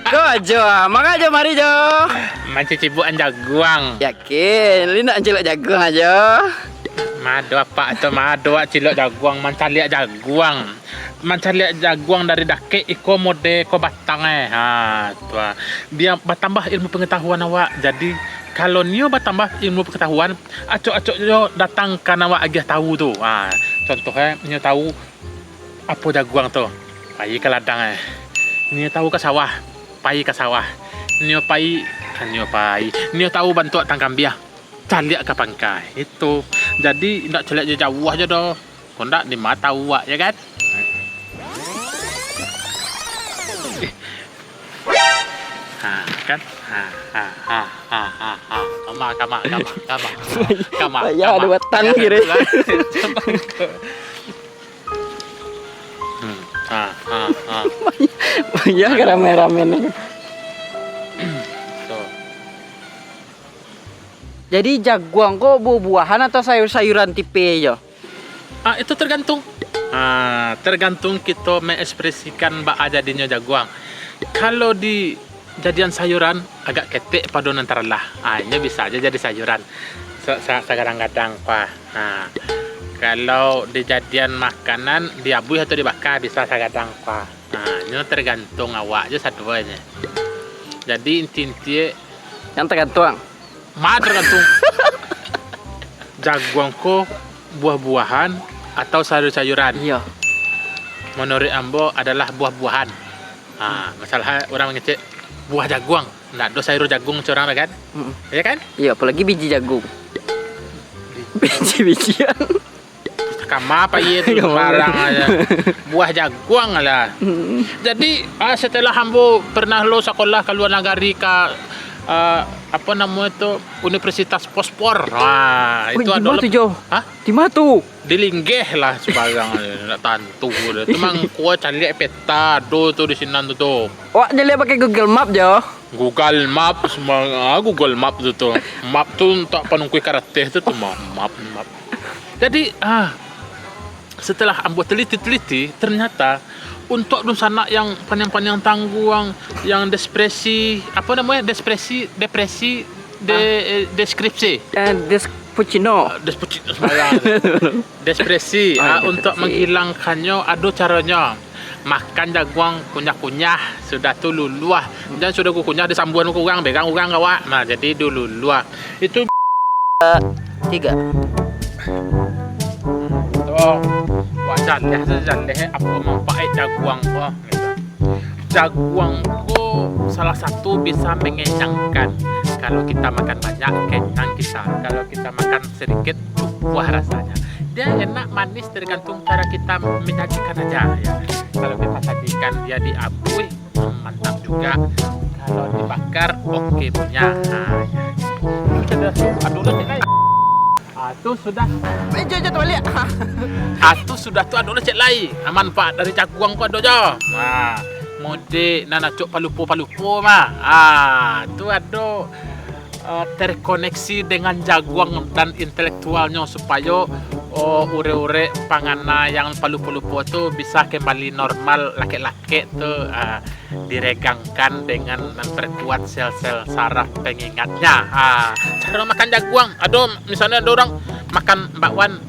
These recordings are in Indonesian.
Kau aja, mak aja mari jo. Macam cibukan jaguang. Yakin, li nak celak jagung aja. Mado apa atau mado cilok jaguang, mancan lihat jaguang. Mancan lihat jaguang dari dake iko mode ko batang tu. Dia bertambah ilmu pengetahuan awak. Jadi kalau nio bertambah ilmu pengetahuan, acok-acok yo datang kan awak agak tahu tu. Contohnya nio tahu apa jaguang tu. Pai ke ladang Nio tahu ke sawah, pai ke sawah. Nio tahu bantu tangkam dia. Caliak ke pangkai itu. Jadi ndak celiak jauh aja doh. Kau ndak di mata awak ya kan? Kan? Kama. Ya ada batang kira. Banyak rame-rame nih. Jadi jaguang kok buah-buahan atau sayur-sayuran tipe aja? Itu tergantung. Tergantung kita mengekspresikan bak jadinya jaguang. Kalau di jadian sayuran agak ketek paduan antara lah. Ini bisa aja jadi sayuran. Kadang-kadang pak. Kalau di jadian makanan diabuih atau dibakar bisa kadang pak. Ini tergantung awak aja satunya. Jadi inti-inti yang tergantung. Tergantung. Jaguang ko buah-buahan atau sayur-sayuran. Iya. Menurut ambo adalah buah-buahan. Masalah orang ngecek buah jaguang, nggak ada sayur jagung curang kan? Iya kan? Iya, apalagi biji jagung. Biji-bijian. Kama apa itu barang aja. Buah jaguang lah. Jadi setelah ambo pernah lo sekolah ke luar negeri ke apa namanya itu Universitas Pospor. Itu adalah tuh. Di mana tuh? Di Linggeh lah sebagai nak tantu. Memang kuat cari peta do tuh di sini tuh. Wah, dia pakai Google Map jo. Google Map semua Google Map tuh. Map tuh tak penungkui karate itu tuh map. Jadi setelah ambo teliti ternyata untuk sana yang panjang tangguang yang depresi deskripsi depresi untuk menghilangkannya ada caranya. Makan jaguang kunyah-kunyah sudah tuh luluah dan sudah kunyah disambuan kurang begang awak. Jadi dulu luah itu 3 wajan apa manfaat jaguang kok gitu. Jaguang kok salah satu bisa mengenyangkan. Kalau kita makan banyak kenyang kita. Kalau kita makan sedikit buah rasanya. Dia enak manis tergantung cara kita menyajikan aja ya. Kalau kita sajikan dia diabuih mantap juga. Kalau dibakar oke punya. Aduh itu sudah balik. Itu sudah tuh ada cek lain manfaat dari jaguang kok ada. Mode nanacok palupo itu ada terkoneksi dengan jaguang dan intelektualnya supaya ure-ure pangana yang palupo itu bisa kembali normal laki-laki tuh diregangkan dengan memperkuat sel-sel saraf pengingatnya. Cara makan jaguang, misalnya ada orang makan bakwan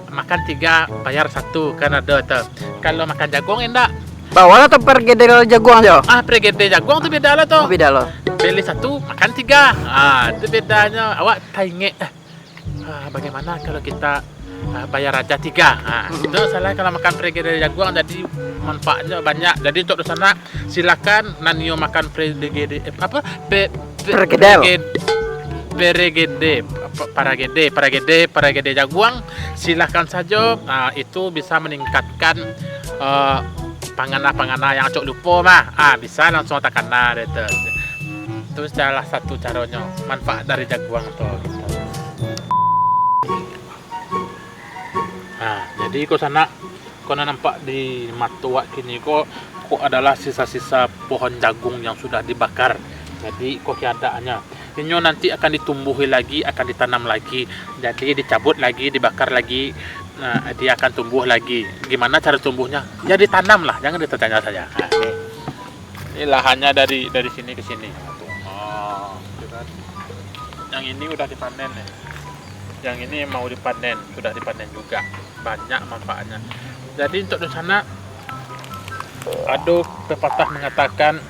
makan 3 bayar 1 kan ada tuh. Kalau makan jagung enggak bawang atau pergedel jagung aja? Pergedel jagung tuh beda lah tuh. Beda loh. Beli 1 makan 3. Itu bedanya. Awak tanya bagaimana kalau kita bayar aja 3. Itu salah kalau makan pergedel jagung jadi manfaatnya banyak. Jadi untuk sana silakan nanio makan pergedel paragede jaguang silahkan saja. Itu bisa meningkatkan pangana yang cok lupa bisa langsung takana itu salah satu caranya manfaat dari jaguang tuh gitu. Jadi kok sana nampak di matuak kini kok adalah sisa-sisa pohon jagung yang sudah dibakar. Jadi kok keadaannya ini nanti akan ditumbuhi lagi, akan ditanam lagi. Jadi dicabut lagi, dibakar lagi. Dia akan tumbuh lagi. Gimana cara tumbuhnya? Ya ditanam lah, jangan ditanya saja. Ini lahannya dari sini ke sini. Tuh. Oh, gitu kan. Yang ini udah dipanen nih. Yang ini mau dipanen, sudah dipanen juga. Banyak manfaatnya. Jadi untuk di sana ada pepatah mengatakan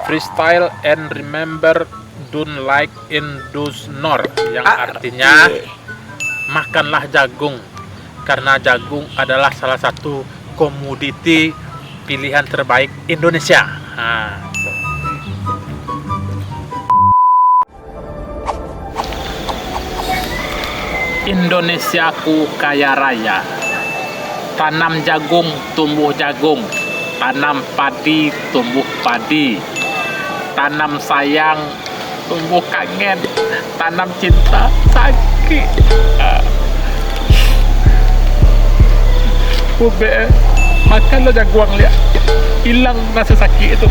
freestyle and remember don't like in those nor, yang artinya makanlah jagung karena jagung adalah salah satu komoditi pilihan terbaik Indonesia. Nah, Indonesiaku kaya raya. Tanam jagung, tumbuh jagung. Tanam padi, tumbuh padi. Tanam sayang, tumbuh kangen. Tanam cinta, sakit. Ube, makan lo jagung lihat. Hilang rasa sakit itu.